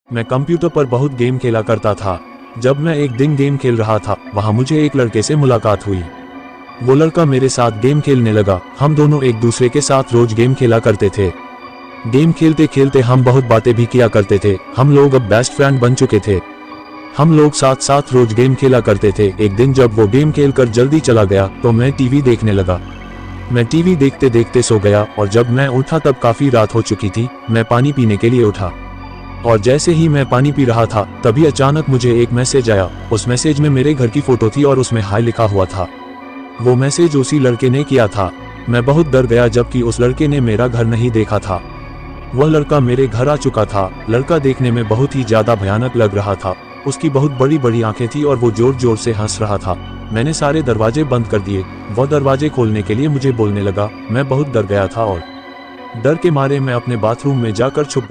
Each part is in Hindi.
मैं कंप्यूटर पर बहुत गेम खेला करता था। जब मैं एक दिन गेम खेल रहा था, वहाँ मुझे एक लड़के से मुलाकात हुई। वो लड़का मेरे साथ गेम खेलने लगा। हम दोनों एक दूसरे के साथ रोज गेम खेला करते थे। गेम खेलते खेलते हम बहुत बातें भी किया करते थे। हम लोग अब बेस्ट फ्रेंड बन चुके थे। हम लोग साथ साथ रोज गेम खेला करते थे। एक दिन जब वो गेम खेलकर जल्दी चला गया तो मैं टीवी देखने लगा। मैं टीवी देखते देखते सो गया और जब मैं उठा तब काफी रात हो चुकी थी। मैं पानी पीने के लिए उठा और जैसे ही मैं पानी पी रहा था तभी अचानक मुझे एक मैसेज आया। उस मैसेज में मेरे घर की फोटो थी और उसमें हाय लिखा हुआ था। वो मैसेज उसी लड़के ने किया था। मैं बहुत डर गया जबकि उस लड़के ने मेरा घर नहीं देखा था। वह लड़का मेरे घर आ चुका था। लड़का देखने में बहुत ही ज्यादा भयानक लग रहा था। उसकी बहुत बड़ी बड़ी आंखें थी और वो जोर जोर से हंस रहा था। मैंने सारे दरवाजे बंद कर दिए। वह दरवाजे खोलने के लिए मुझे बोलने लगा। मैं बहुत डर गया था और डर के मारे मैं अपने बाथरूम में जाकर छुप गया।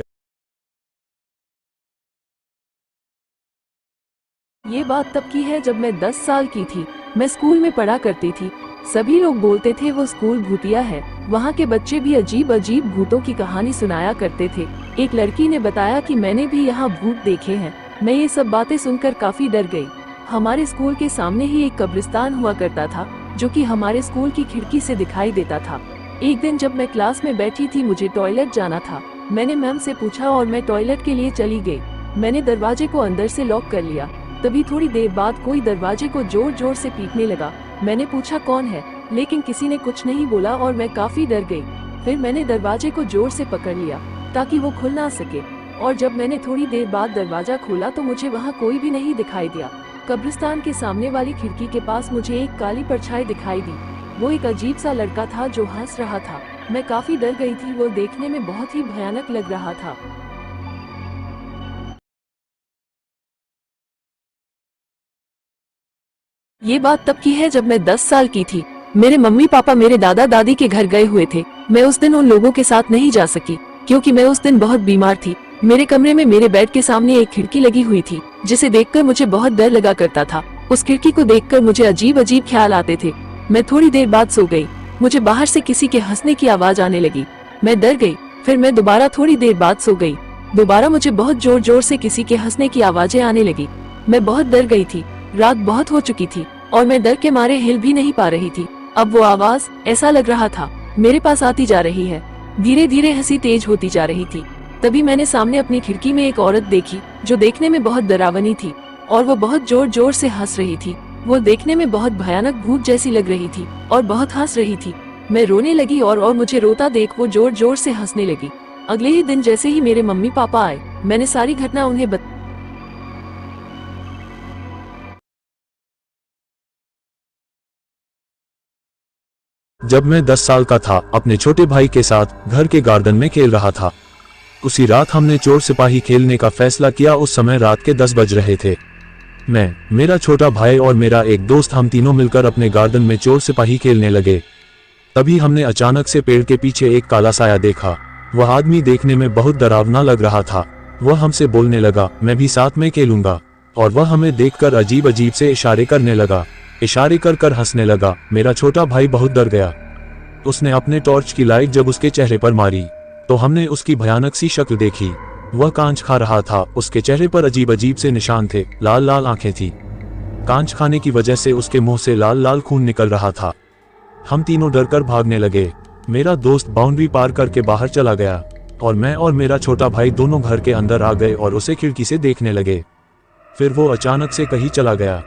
ये बात तब की है जब मैं 10 साल की थी। मैं स्कूल में पढ़ा करती थी। सभी लोग बोलते थे वो स्कूल भूतिया है। वहाँ के बच्चे भी अजीब अजीब भूतों की कहानी सुनाया करते थे। एक लड़की ने बताया कि मैंने भी यहाँ भूत देखे हैं। मैं ये सब बातें सुनकर काफी डर गई। हमारे स्कूल के सामने ही एक कब्रिस्तान हुआ करता था जो कि हमारे स्कूल की खिड़की से दिखाई देता था। एक दिन जब मैं क्लास में बैठी थी, मुझे टॉयलेट जाना था। मैंने मैम से पूछा और मैं टॉयलेट के लिए चली गई। मैंने दरवाजे को अंदर से लॉक कर लिया। तभी थोड़ी देर बाद कोई दरवाजे को जोर जोर से पीटने लगा। मैंने पूछा कौन है, लेकिन किसी ने कुछ नहीं बोला और मैं काफी डर गई। फिर मैंने दरवाजे को जोर से पकड़ लिया ताकि वो खुल ना सके और जब मैंने थोड़ी देर बाद दरवाजा खोला तो मुझे वहाँ कोई भी नहीं दिखाई दिया। कब्रिस्तान के सामने वाली खिड़की के पास मुझे एक काली परछाई दिखाई दी। वो एक अजीब सा लड़का था जो हंस रहा था। मैं काफी डर गई थी। वो देखने में बहुत ही भयानक लग रहा था। ये बात तब की है जब मैं 10 साल की थी। मेरे मम्मी पापा मेरे दादा दादी के घर गए हुए थे। मैं उस दिन उन लोगों के साथ नहीं जा सकी क्योंकि मैं उस दिन बहुत बीमार थी। मेरे कमरे में मेरे बेड के सामने एक खिड़की लगी हुई थी जिसे देखकर मुझे बहुत डर लगा करता था। उस खिड़की को देखकर मुझे अजीब अजीब ख्याल आते थे। मैं थोड़ी देर बाद सो गई। मुझे बाहर से किसी के हंसने की आवाज आने लगी। मैं डर गई। फिर मैं दोबारा थोड़ी देर बाद सो गई। दोबारा मुझे बहुत जोर जोर से किसी के हंसने की आवाजें आने लगी। मैं बहुत डर गई थी। रात बहुत हो चुकी थी और मैं डर के मारे हिल भी नहीं पा रही थी। अब वो आवाज ऐसा लग रहा था मेरे पास आती जा रही है। धीरे धीरे हंसी तेज होती जा रही थी। तभी मैंने सामने अपनी खिड़की में एक औरत देखी जो देखने में बहुत डरावनी थी और वो बहुत जोर जोर से हंस रही थी। वो देखने में बहुत भयानक भूत जैसी लग रही थी और बहुत हंस रही थी। मैं रोने लगी और मुझे रोता देख वो जोर जोर से हंसने लगी। अगले ही दिन जैसे ही मेरे मम्मी पापा आए, मैंने सारी घटना उन्हें जब मैं 10 साल का था, अपने छोटे भाई के साथ घर के गार्डन में खेल रहा था। उसी रात हमने चोर सिपाही खेलने का फैसला किया। उस समय रात के 10 बज रहे थे। मैं, मेरा छोटा भाई और मेरा एक दोस्त, हम तीनों मिलकर अपने गार्डन में चोर सिपाही खेलने लगे। तभी हमने अचानक से पेड़ के पीछे एक काला साया देखा। वह आदमी देखने में बहुत डरावना लग रहा था। वह हमसे बोलने लगा, मैं भी साथ में खेलूंगा। और वह हमें देखकर अजीब अजीब से इशारे करने लगा। इशारे कर कर हंसने लगा। मेरा छोटा भाई बहुत डर गया। उसने अपने टॉर्च की लाइट जब उसके चेहरे पर मारी तो हमने उसकी भयानक सी शक्ल देखी। वह कांच खा रहा था। उसके चेहरे पर अजीब अजीब से निशान थे। लाल लाल आंखें थी। कांच खाने की वजह से उसके मुंह से लाल लाल खून निकल रहा था। हम तीनों डरकर भागने लगे। मेरा दोस्त बाउंड्री पार करके बाहर चला गया और मैं और मेरा छोटा भाई दोनों घर के अंदर आ गए और उसे खिड़की से देखने लगे। फिर वो अचानक से कहीं चला गया।